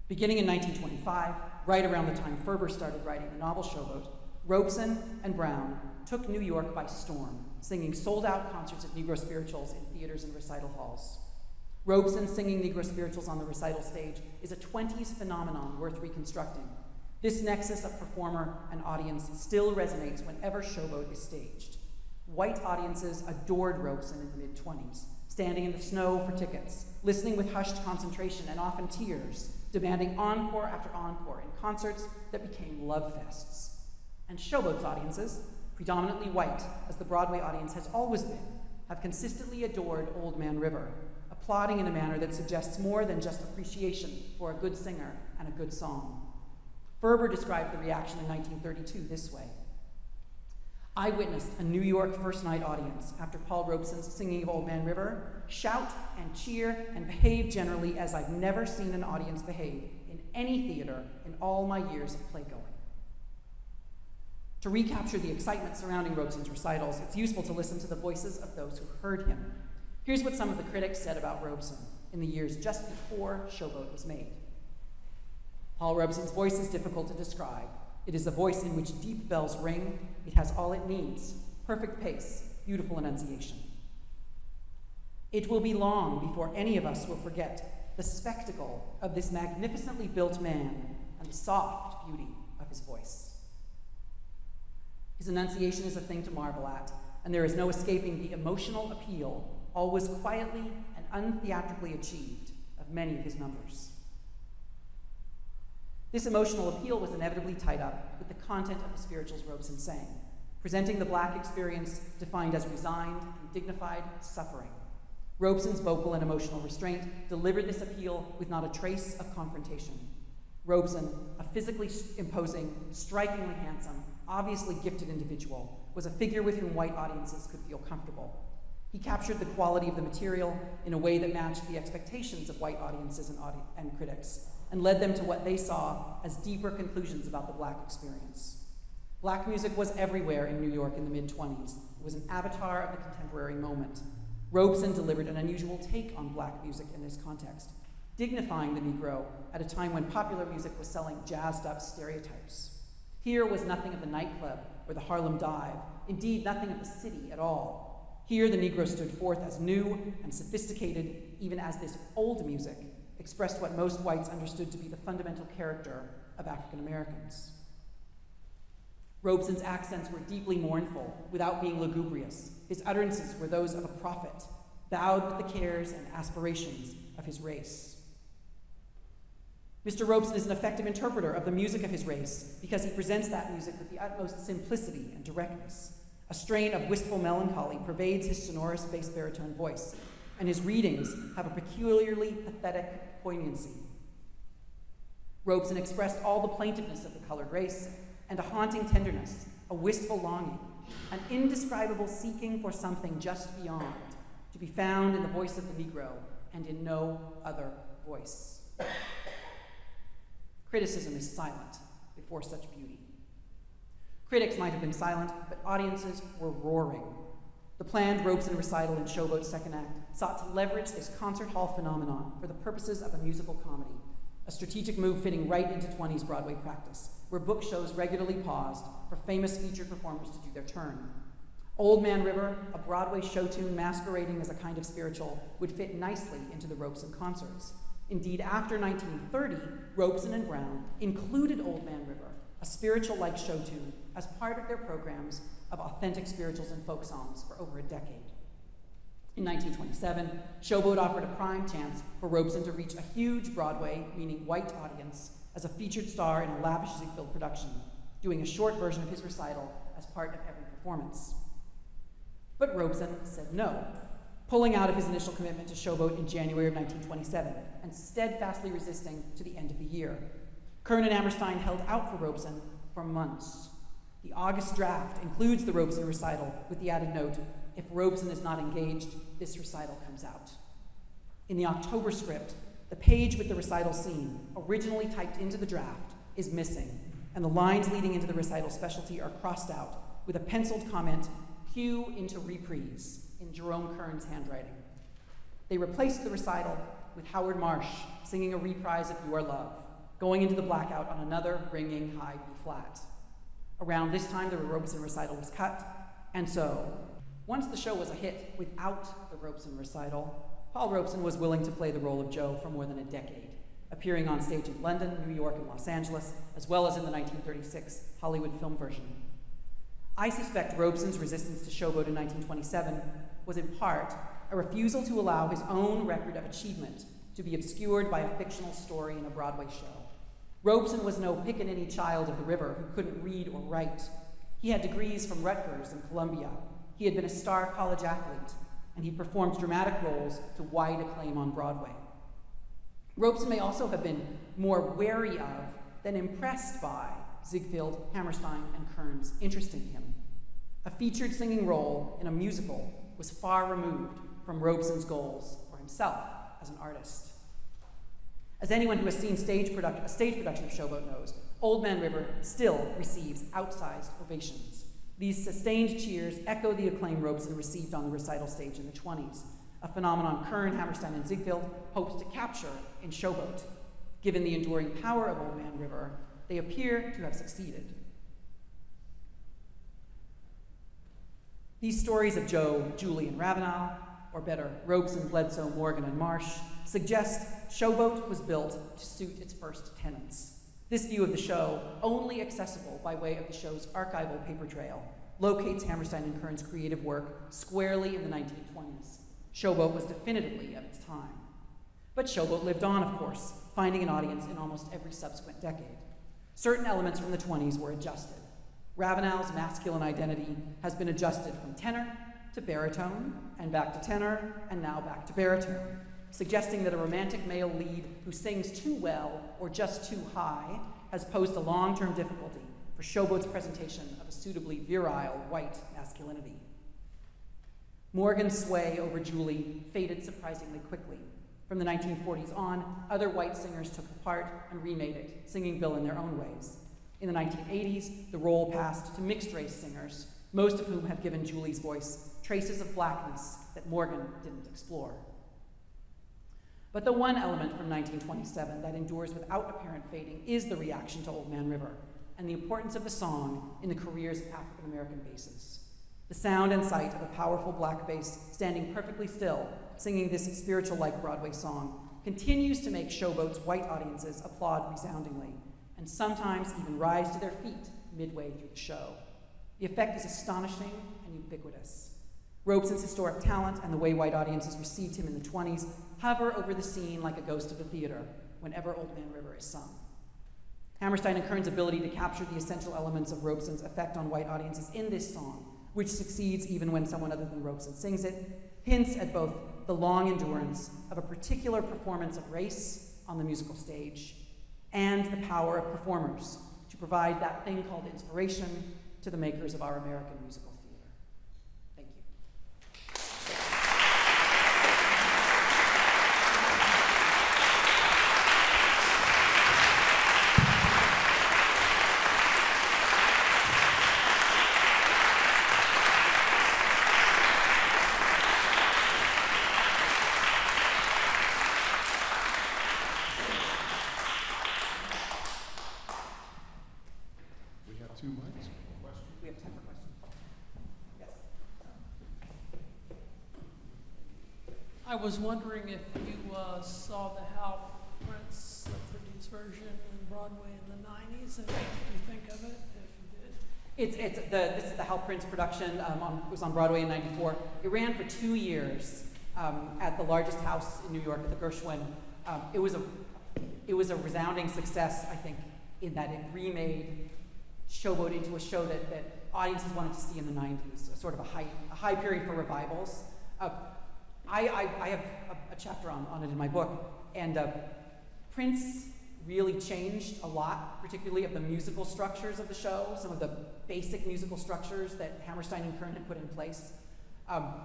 Beginning in 1925, right around the time Ferber started writing the novel Showboat, Robeson and Brown took New York by storm, singing sold-out concerts of Negro spirituals in theaters and recital halls. Robeson singing Negro spirituals on the recital stage is a 20s phenomenon worth reconstructing. This nexus of performer and audience still resonates whenever Showboat is staged. White audiences adored Robeson in the mid-20s, standing in the snow for tickets, listening with hushed concentration and often tears, demanding encore after encore in concerts that became love fests. And Showboat's audiences, predominantly white, as the Broadway audience has always been, have consistently adored Old Man River, applauding in a manner that suggests more than just appreciation for a good singer and a good song. Ferber described the reaction in 1932 this way. I witnessed a New York first-night audience after Paul Robeson's singing of Old Man River shout and cheer and behave generally as I've never seen an audience behave in any theater in all my years of playgoing. To recapture the excitement surrounding Robeson's recitals, it's useful to listen to the voices of those who heard him. Here's what some of the critics said about Robeson in the years just before Showboat was made. Paul Robeson's voice is difficult to describe. It is a voice in which deep bells ring. It has all it needs: perfect pace, beautiful enunciation. It will be long before any of us will forget the spectacle of this magnificently built man and the soft beauty of his voice. His enunciation is a thing to marvel at, and there is no escaping the emotional appeal, always quietly and untheatrically achieved, of many of his numbers. This emotional appeal was inevitably tied up with the content of the spirituals Robeson sang, presenting the Black experience defined as resigned and dignified suffering. Robeson's vocal and emotional restraint delivered this appeal with not a trace of confrontation. Robeson, a physically imposing, strikingly handsome, obviously gifted individual, was a figure with whom white audiences could feel comfortable. He captured the quality of the material in a way that matched the expectations of white audiences and critics, and led them to what they saw as deeper conclusions about the Black experience. Black music was everywhere in New York in the mid-20s. It was an avatar of the contemporary moment. Robeson delivered an unusual take on Black music in this context, dignifying the Negro at a time when popular music was selling jazzed-up stereotypes. Here was nothing of the nightclub or the Harlem Dive, indeed nothing of the city at all. Here the Negro stood forth as new and sophisticated, even as this old music expressed what most whites understood to be the fundamental character of African Americans. Robeson's accents were deeply mournful without being lugubrious. His utterances were those of a prophet, bowed with the cares and aspirations of his race. Mr. Robeson is an effective interpreter of the music of his race because he presents that music with the utmost simplicity and directness. A strain of wistful melancholy pervades his sonorous bass baritone voice, and his readings have a peculiarly pathetic poignancy. Robeson expressed all the plaintiveness of the colored race and a haunting tenderness, a wistful longing, an indescribable seeking for something just beyond, to be found in the voice of the Negro and in no other voice. Criticism is silent before such beauty. Critics might have been silent, but audiences were roaring. The planned Robeson recital in Showboat's second act sought to leverage this concert hall phenomenon for the purposes of a musical comedy, a strategic move fitting right into 20s Broadway practice, where book shows regularly paused for famous featured performers to do their turn. Old Man River, a Broadway show tune masquerading as a kind of spiritual, would fit nicely into the Robeson concerts. Indeed, after 1930, Robeson and Brown included Old Man River, a spiritual-like show tune, as part of their programs of authentic spirituals and folk songs for over a decade. In 1927, Showboat offered a prime chance for Robeson to reach a huge Broadway, meaning white audience, as a featured star in a lavishly filled production, doing a short version of his recital as part of every performance. But Robeson said no, pulling out of his initial commitment to Showboat in January of 1927 and steadfastly resisting to the end of the year. Kern and Hammerstein held out for Robeson for months. The August draft includes the Robeson recital with the added note, if Robeson is not engaged, this recital comes out. In the October script, the page with the recital scene, originally typed into the draft, is missing, and the lines leading into the recital specialty are crossed out with a penciled comment, cue into reprise, in Jerome Kern's handwriting. They replaced the recital with Howard Marsh singing a reprise of Your Love, going into the blackout on another ringing high B-flat. Around this time, the Robeson recital was cut, and so, once the show was a hit without the Robeson recital, Paul Robeson was willing to play the role of Joe for more than a decade, appearing on stage in London, New York, and Los Angeles, as well as in the 1936 Hollywood film version. I suspect Robeson's resistance to showboat in 1927 was in part a refusal to allow his own record of achievement to be obscured by a fictional story in a Broadway show. Robeson was no pickaninny child of the river who couldn't read or write. He had degrees from Rutgers and Columbia. He had been a star college athlete, and he performed dramatic roles to wide acclaim on Broadway. Robeson may also have been more wary of than impressed by Ziegfeld, Hammerstein, and Kern's interest in him. A featured singing role in a musical was far removed from Robeson's goals for himself as an artist. As anyone who has seen a stage production of Showboat knows, Old Man River still receives outsized ovations. These sustained cheers echo the acclaim Robeson received on the recital stage in the 20s, a phenomenon Kern, Hammerstein, and Ziegfeld hoped to capture in Showboat. Given the enduring power of Old Man River, they appear to have succeeded. These stories of Joe, Julie, and Ravenel, or better, Robeson, Bledsoe, Morgan, and Marsh, suggest Showboat was built to suit its first tenants. This view of the show, only accessible by way of the show's archival paper trail, locates Hammerstein and Kern's creative work squarely in the 1920s. Showboat was definitively of its time. But Showboat lived on, of course, finding an audience in almost every subsequent decade. Certain elements from the 20s were adjusted. Ravenel's masculine identity has been adjusted from tenor to baritone, and back to tenor, and now back to baritone, suggesting that a romantic male lead who sings too well or just too high has posed a long-term difficulty for Showboat's presentation of a suitably virile white masculinity. Morgan's sway over Julie faded surprisingly quickly. From the 1940s on, other white singers took the part and remade it, singing Bill in their own ways. In the 1980s, the role passed to mixed-race singers, most of whom have given Julie's voice traces of blackness that Morgan didn't explore. But the one element from 1927 that endures without apparent fading is the reaction to Old Man River and the importance of the song in the careers of African-American basses. The sound and sight of a powerful black bass standing perfectly still, singing this spiritual-like Broadway song, continues to make Showboat's white audiences applaud resoundingly, and sometimes even rise to their feet midway through the show. The effect is astonishing and ubiquitous. Robeson's historic talent and the way white audiences received him in the 20s hover over the scene like a ghost of the theater whenever Old Man River is sung. Hammerstein and Kern's ability to capture the essential elements of Robeson's effect on white audiences in this song, which succeeds even when someone other than Robeson sings it, hints at both the long endurance of a particular performance of race on the musical stage and the power of performers to provide that thing called inspiration to the makers of our American musical theater. Thank you. We have 2 mics. We have time for questions. Yes. I was wondering if you saw the Hal Prince produced version in Broadway in the 90s, and what did you think of it, if you did? This is the Hal Prince production. It was on Broadway in '94. It ran for 2 years at the largest house in New York, at the Gershwin. It was a resounding success, I think, in that it remade Showboat into a show that audiences wanted to see in the 90s, sort of a high period for revivals. I have a chapter on it in my book, and Prince really changed a lot, particularly of the musical structures of the show, some of the basic musical structures that Hammerstein and Kern had put in place.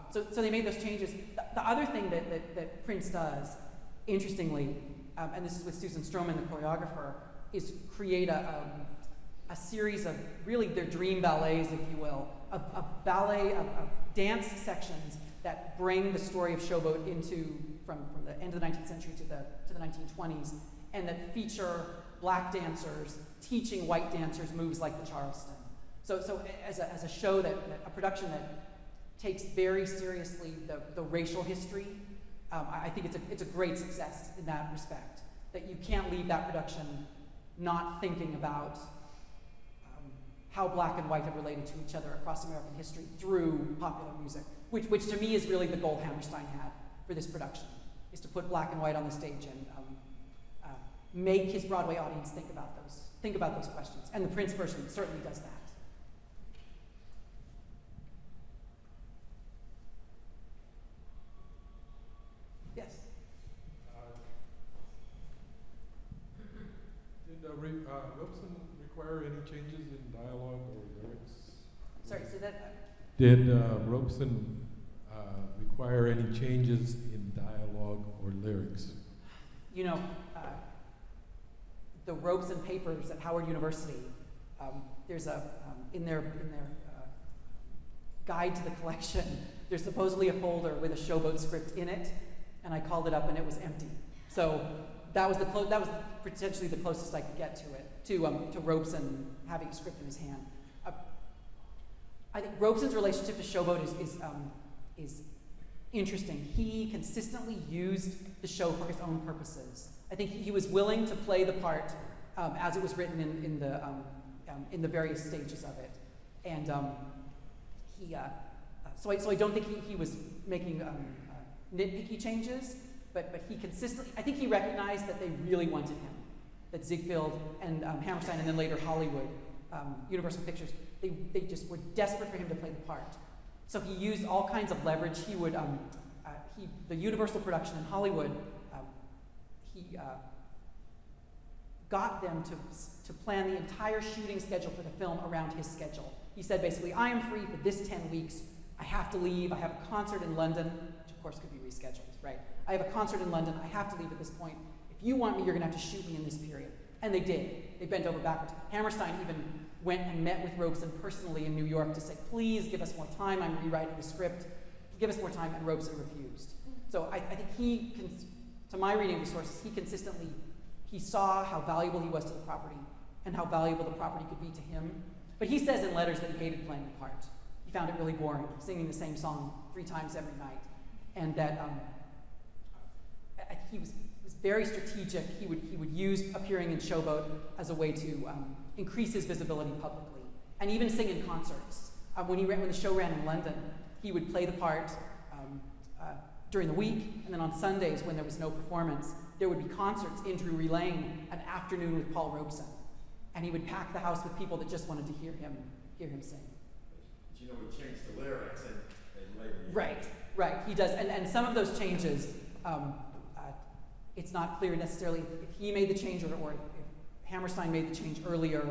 So they made those changes. The other thing that Prince does, interestingly, and this is with Susan Stroman, the choreographer, is create a series of really their dream ballets, if you will, of ballet, of dance sections that bring the story of Showboat into, from the end of the 19th century to the 1920s, and that feature black dancers teaching white dancers moves like the Charleston. So as a show a production that takes very seriously the racial history, I think it's a great success in that respect. That you can't leave that production not thinking about how black and white have related to each other across American history through popular music, which to me is really the goal Hammerstein had for this production, is to put black and white on the stage and make his Broadway audience think about those questions. And the Prince version certainly does that. Yes? Did Robeson require any changes in dialogue or lyrics? Sorry, say that. Did Robeson require any changes in dialogue or lyrics? You know, the Robeson papers at Howard University, there's in their guide to the collection, there's supposedly a folder with a Showboat script in it, and I called it up and it was empty. So that was potentially the closest I could get to it, to Robeson having a script in his hand. I think Robeson's relationship to Showboat is interesting. He consistently used the show for his own purposes. I think he was willing to play the part as it was written in the various stages of it, and so I don't think he was making nitpicky changes, but he consistently, I think he recognized that they really wanted him, that Ziegfeld and Hammerstein, and then later Hollywood, Universal Pictures, they just were desperate for him to play the part. So he used all kinds of leverage. He would, the Universal production in Hollywood, he got them to plan the entire shooting schedule for the film around his schedule. He said basically, I am free for this 10 weeks. I have to leave. I have a concert in London, which of course could be rescheduled, right? I have a concert in London. I have to leave at this point. If you want me, you're going to have to shoot me in this period. And they did. They bent over backwards. Hammerstein even went and met with Robeson personally in New York to say, please give us more time. I'm rewriting the script. Give us more time. And Robeson refused. So I think to my reading of the sources, he saw how valuable he was to the property and how valuable the property could be to him. But he says in letters that he hated playing the part. He found it really boring, singing the same song 3 times every night. And that he was very strategic. He would use appearing in Showboat as a way to increase his visibility publicly, and even sing in concerts. When the show ran in London, he would play the part during the week, and then on Sundays when there was no performance, there would be concerts in Drury Lane, an afternoon with Paul Robeson, and he would pack the house with people that just wanted to hear him sing. But you know, he changed the lyrics and later. Right. He does, and some of those changes. It's not clear necessarily if he made the change or if Hammerstein made the change earlier,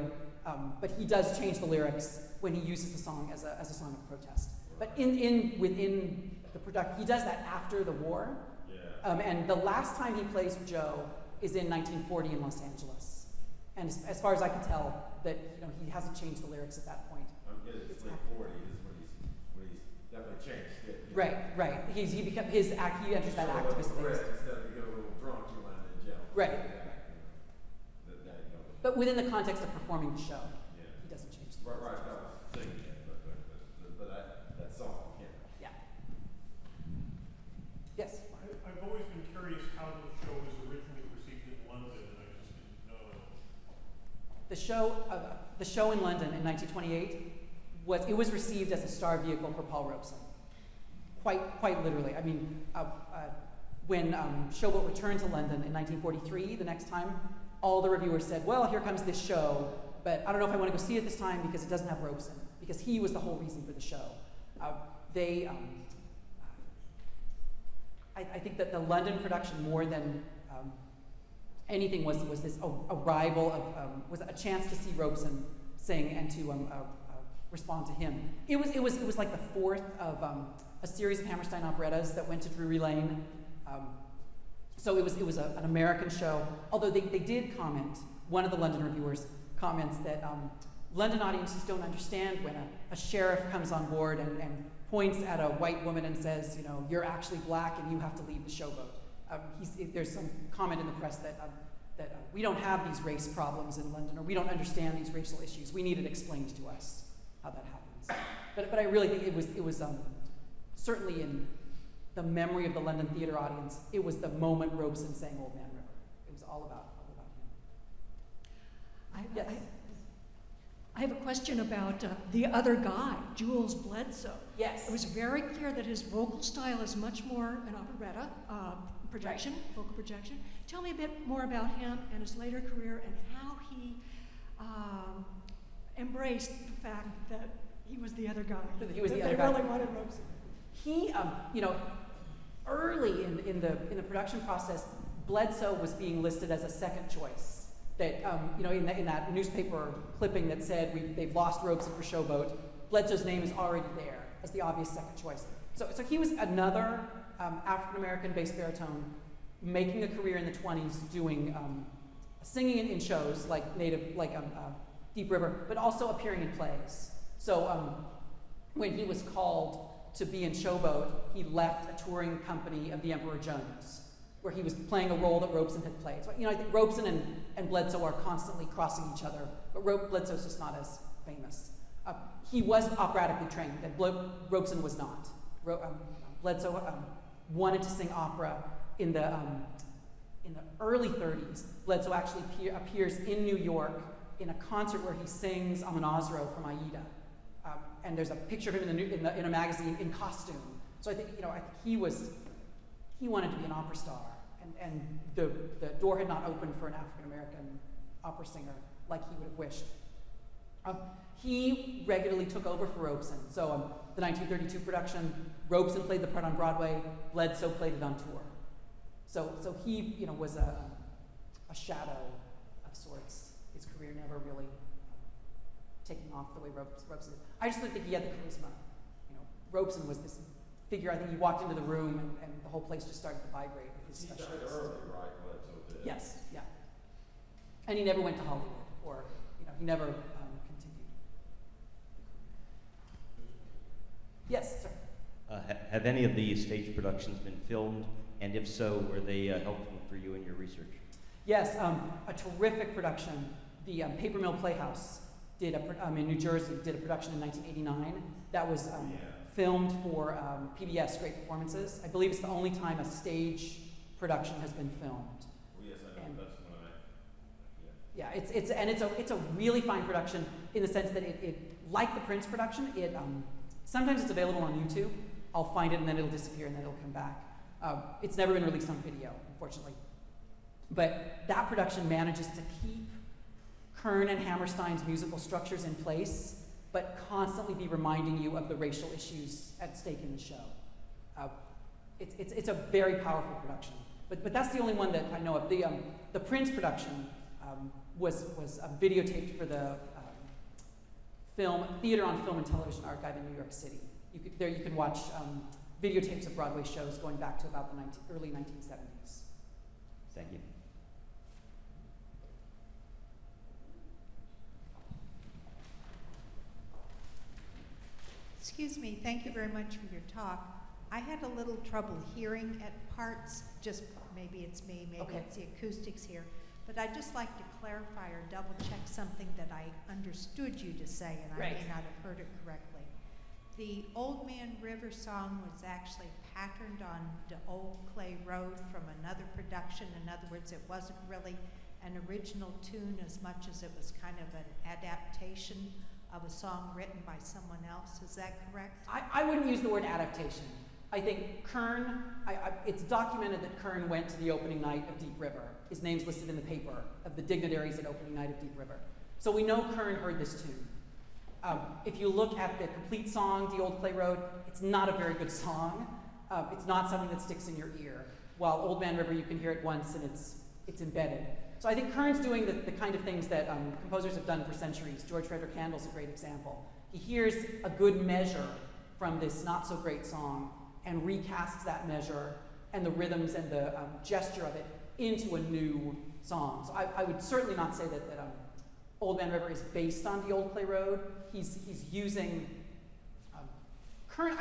but he does change the lyrics when he uses the song as a song of protest. But within the production, he does that after the war. Yeah. And the last time he plays Joe is in 1940 in Los Angeles. And as far as I can tell, that he hasn't changed the lyrics at that point. It's late 40s when he's definitely changed it. Right. He enters that activist phase. Instead of getting a little drunk, you land in jail. Right. But within the context of performing the show, he doesn't change the lyrics. Right. That was singing it, but that song, yeah. Yes. I've always been curious how the show was originally received in London, and I just didn't know. The show in London in 1928 was received as a star vehicle for Paul Robeson. Quite literally. I mean, when Showboat returned to London in 1943, the next time, all the reviewers said, well, here comes this show, but I don't know if I want to go see it this time because it doesn't have Robeson, because he was the whole reason for the show. I think that the London production, more than anything, was this arrival of was a chance to see Robeson sing and to respond to him. It was like the fourth of a series of Hammerstein operettas that went to Drury Lane. So it was an American show, although they did comment one of the London reviewers comments that London audiences don't understand when a sheriff comes on board and points at a white woman and says, you know, you're actually black and you have to leave the showboat. There's some comment in the press that we don't have these race problems in London, or we don't understand these racial issues. We need it explained to us how that happens. But I really think it was certainly in the memory of the London theater audience, it was the moment Robeson sang Old Man River. It was all about him. Yes. I have a question about the other guy, Jules Bledsoe. Yes. It was very clear that his vocal style is much more an operetta projection, vocal projection. Tell me a bit more about him and his later career and how he embraced the fact that he was the other guy. He was the other other guy. They really wanted Robeson. He, you know, early in the production process, Bledsoe was being listed as a second choice. That, you know, in that newspaper clipping that said they've lost Robeson for Showboat, Bledsoe's name is already there as the obvious second choice. So he was another African-American bass baritone making a career in the 20s doing singing in shows like Deep River, but also appearing in plays. So when he was called to be in Showboat, he left a touring company of the Emperor Jones, where he was playing a role that Robeson had played. So, you know, I think Robeson and Bledsoe are constantly crossing each other, but Bledsoe's just not as famous. He was operatically trained, and Robeson was not. Bledsoe wanted to sing opera in the early 30s. Bledsoe actually appears in New York in a concert where he sings Amonasro from Aida. And there's a picture of him in a magazine in costume. So I think, you know, he wanted to be an opera star, and the door had not opened for an African-American opera singer like he would have wished. He regularly took over for Robeson. So the 1932 production, Robeson played the part on Broadway, Bledsoe played it on tour. So he, you know, was a shadow of sorts. His career never really taking off the way Robeson did. I just didn't think he had the charisma. You know, Robeson was this figure. I think he walked into the room and the whole place just started to vibrate with his He special. died early, right? Bledsoe did. Yes, yeah. And he never went to Hollywood, or, you know, he never continued. Yes, sir. Have any of the stage productions been filmed? And if so, were they helpful for you in your research? Yes, a terrific production. The Paper Mill Playhouse did in New Jersey did a production in 1989 that was filmed for PBS Great Performances. I believe it's the only time a stage production has been filmed. Oh, yes, I know. And that's one I. Yeah, it's a really fine production in the sense that it like the Prince production. Sometimes it's available on YouTube. I'll find it and then it'll disappear and then it'll come back. It's never been released on video, unfortunately. But that production manages to keep Kern and Hammerstein's musical structures in place, but constantly be reminding you of the racial issues at stake in the show. It's a very powerful production. But that's the only one that I know of. The Prince production was videotaped for the Theater on Film and Television Archive in New York City. You can watch videotapes of Broadway shows going back to about the early 1970s. Thank you. Excuse me, thank you very much for your talk. I had a little trouble hearing at parts, just maybe it's me, maybe it's the acoustics here, but I'd just like to clarify or double check something that I understood you to say and I may not have heard it correctly. The Old Man River song was actually patterned on the Old Clay Road from another production. In other words, it wasn't really an original tune as much as it was kind of an adaptation of a song written by someone else. Is that correct? I wouldn't use the word adaptation. I think Kern, it's documented that Kern went to the opening night of Deep River. His name's listed in the paper of the dignitaries at opening night of Deep River. So we know Kern heard this tune. If you look at the complete song, The Old Clay Road, it's not a very good song. It's not something that sticks in your ear. While Old Man River, you can hear it once and it's embedded. So I think Kern's doing the kind of things that composers have done for centuries. George Frederick Handel's a great example. He hears a good measure from this not-so-great song and recasts that measure and the rhythms and the gesture of it into a new songs. I would certainly not say that Old Man River is based on The Old Clay Road. He's using Kern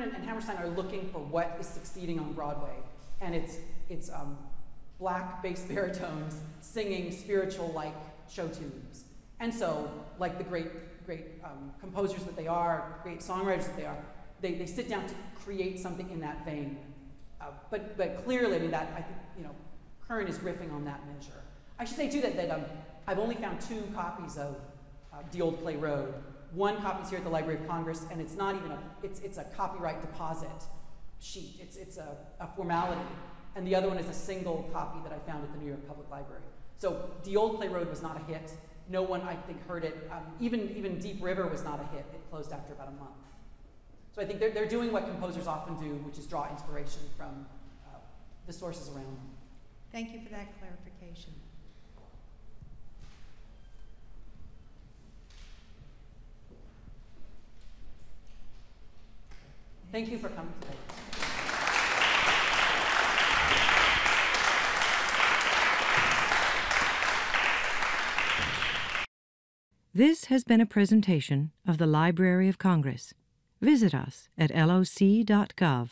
and Hammerstein are looking for what is succeeding on Broadway, and it's black bass baritones singing spiritual-like show tunes. And so, like the great composers that they are, great songwriters that they are, they sit down to create something in that vein. But clearly, I mean, that I think Kern is riffing on that measure. I should say too that I've only found 2 copies of The Old Clay Road. One copy is here at the Library of Congress, and it's not even it's a copyright deposit sheet. It's a formality. And the other one is a single copy that I found at the New York Public Library. So The Old Clay Road was not a hit. No one, I think, heard it. Even Deep River was not a hit. It closed after about a month. So I think they're doing what composers often do, which is draw inspiration from the sources around them. Thank you for that clarification. Thank you for coming today. This has been a presentation of the Library of Congress. Visit us at loc.gov.